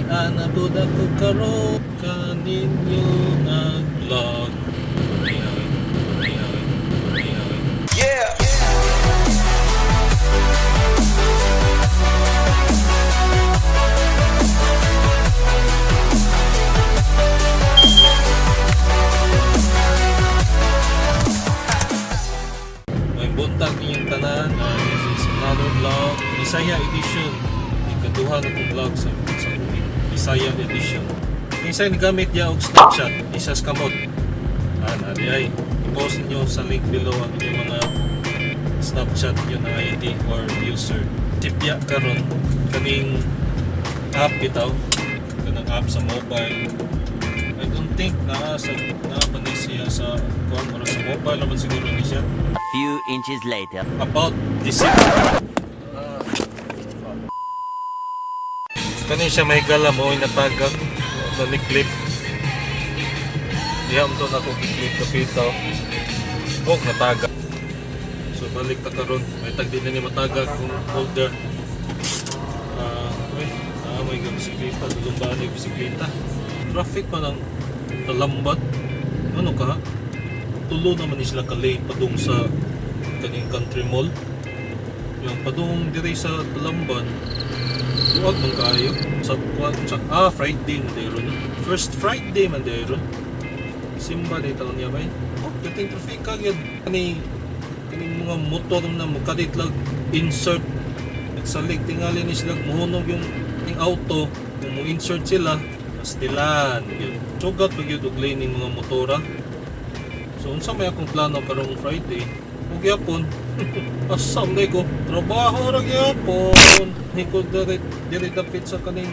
Anabuda ko karon kaninyo nag-vlog. Yeah. May buntag inyong tanan. This is another vlog. Bisaya edition. Ikaduha na kong vlog sa Bisaya edition. Minsan gamit niya og Snapchat. Isas kamot. Di ay. I-post nyo sa link below ang inyong mga Snapchat yun na ID or user. Tipya karon kaning app bitaw. Kanang app sa mobile. I don't think na pa ni siya sa kuan or sa mobile naman siguro ni siya. Few inches later. About this kani siya may gala mo inatagag sa clip. Diyan to na ko clip kapitaw. Og natagag. So balik ta karon may tag din ni matagag kung holder. May bisikleta, lumbaan yung bisikleta. Traffic pa ng talambat. Ano ka? Tulo naman sila kalate padung sa kaning country mall. Yung padung dire sa Talamban. Tuwag man kayo sa Friday man dayron. First Friday man dayron. Simba day taon niya bay. Kating traffic kagad. Kaning mga motor na mukadit lang insert nagsalig tingali ni sila muhunog yung auto kung mo insert sila pastilan yun sugat pag yun og lane ng mga motora. So unsa may akong plano karong Friday ug gyapon asam na ko trabaho ra gyapon hikod diri dapit sa kaning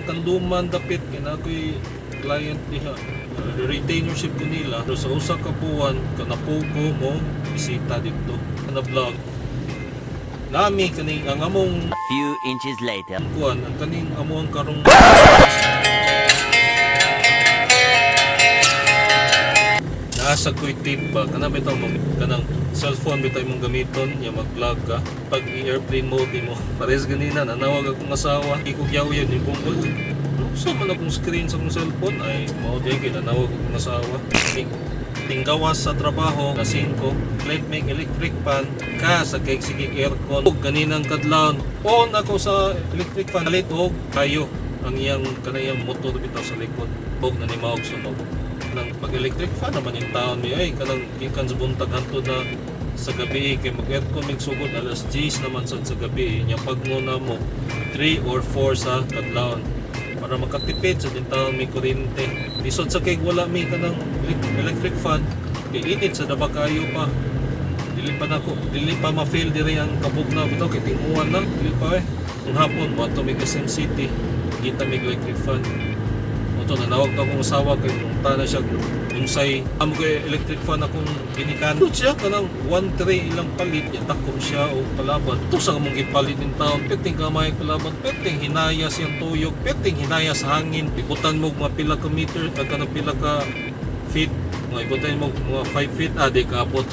kanduman dapit kina ko'y client diha retainership ko nila so sa usa ka buwan kanapugo mo bisita dito na vlog nami kaning ang among Few inches later. kuan ang kaning among karong nasa ko'y tip ba kana bitaw kanang cellphone bitaw mong gamiton ya mag-vlog ka pag i-airplane mode mo pares ganina nanawag akong asawa ikugyaw yan yung bungol so man akong screen sa akong cellphone ay mao di kay nanawag akong asawa tinggawas sa trabaho na 5 plate make electric fan ka sa kay sige aircon ug kaninang kadlawon on ako sa electric fan lit og kayo ang iyang kanayang motor bitaw sa likod og nanimaog sunog nang pag electric fan naman yung taon mi ay kanang gikan sa buntag hantod na sa gabi kay mag aircon mig sugod alas 10 naman sa gabi nya pag muna mo 3 or 4 sa kadlawon para makatipid sa dintaon may kuryente. Lisod sa kay wala may kanang electric fan, kay init sa daba kayo pa. Dili pa ma-feel dire ang kabugnaw bitaw kay tinguan lang, dili pa eh. Kung hapon mo ato may SM City, kita may electric fan. Oto nanawag ta akong usawa kay punta na siya unsay amo kay electric fan akong ginikan. Siya kanang 1 tray ilang palit ya takom siya o palaban. To sa among gipalit in town, peting kamay palaban, peting hinayas yang tuyok, peting hinayas hangin. Ibutan mo mga pila ka meter, kanang pila ka feet, mga ibutan mo mga 5 feet, di kaabot.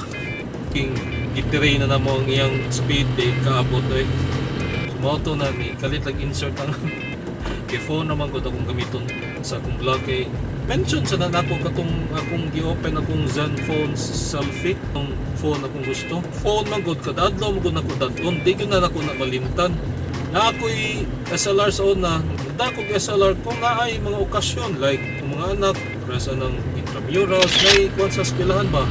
King gitiray na namo ang iyang speed, di kaabot eh. Sumoto na ni kalit lang insert ang kay phone naman ko akong gamiton sa akong vlog kay mention sa nako katong akong gi-open akong Zenfone selfie ang phone akong gusto phone man gud kada adlaw mo gud nako dadon di gyud na nako na malimtan na ako'y SLR sa una dako SLR kung naay mga okasyon like mga anak presa ng intramurals na kuan sa eskwelahan ba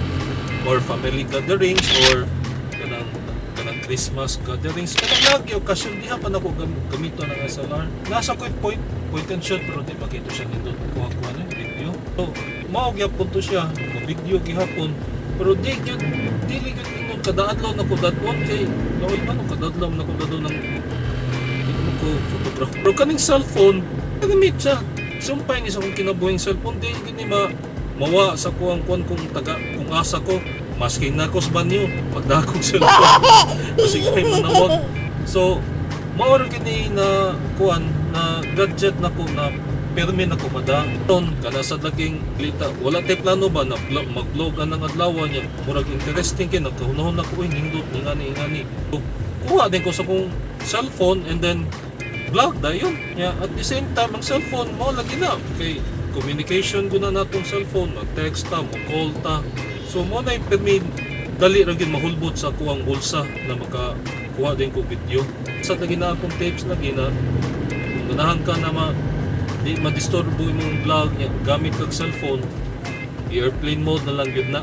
or family gatherings or kanang Christmas gatherings kanang lagi okasyon diha pa nako gamito ng SLR nasa ko'y point and shoot pero di makita siya nindot kuha na video so mao gyapon to siya video gihapon pero dili gyud ingon kada adlaw nako dadon kay laoy man kada adlaw nako dadon ng ko photograph pero kaning cellphone gamit siya sumpay ni sa akong kinabuhing cellphone di gyud ni mawa sa kuang kung asa ko masking na ko sa banyo pagdakong cellphone kasi kay manawag so maoro gini na kuan na gadget nako na permi nako madaton kana sa laging lita wala tay plano ba na mag-vlog ang adlaw niya murag interesting kay nakahunahon nako nindot ngani kuha din ko sa kong cellphone and then vlog dayon. Ya, at the same time ang cellphone mo lagi na kay communication guna natong cellphone, mag-text ta, mag-call ta. So mo na permit dali ra gyud mahulbot sa kuwang bulsa na makakuha din ko video. Sa lagi na akong tips lagi na kung ganahan ka na di madisturbo imong vlog nya gamit kag cellphone, airplane mode na lang gyud na.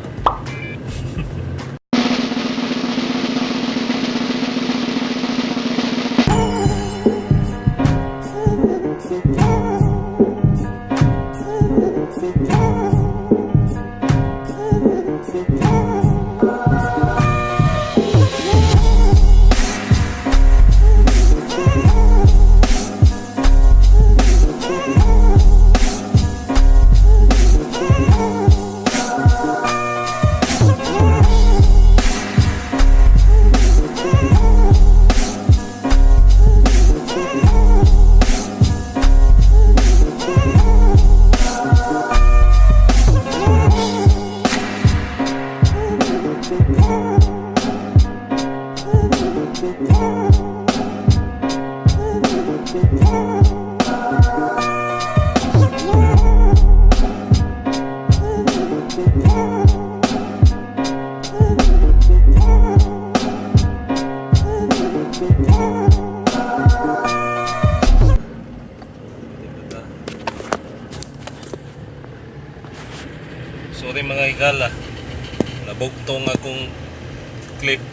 Sorry mga higala, nabugtong akong clip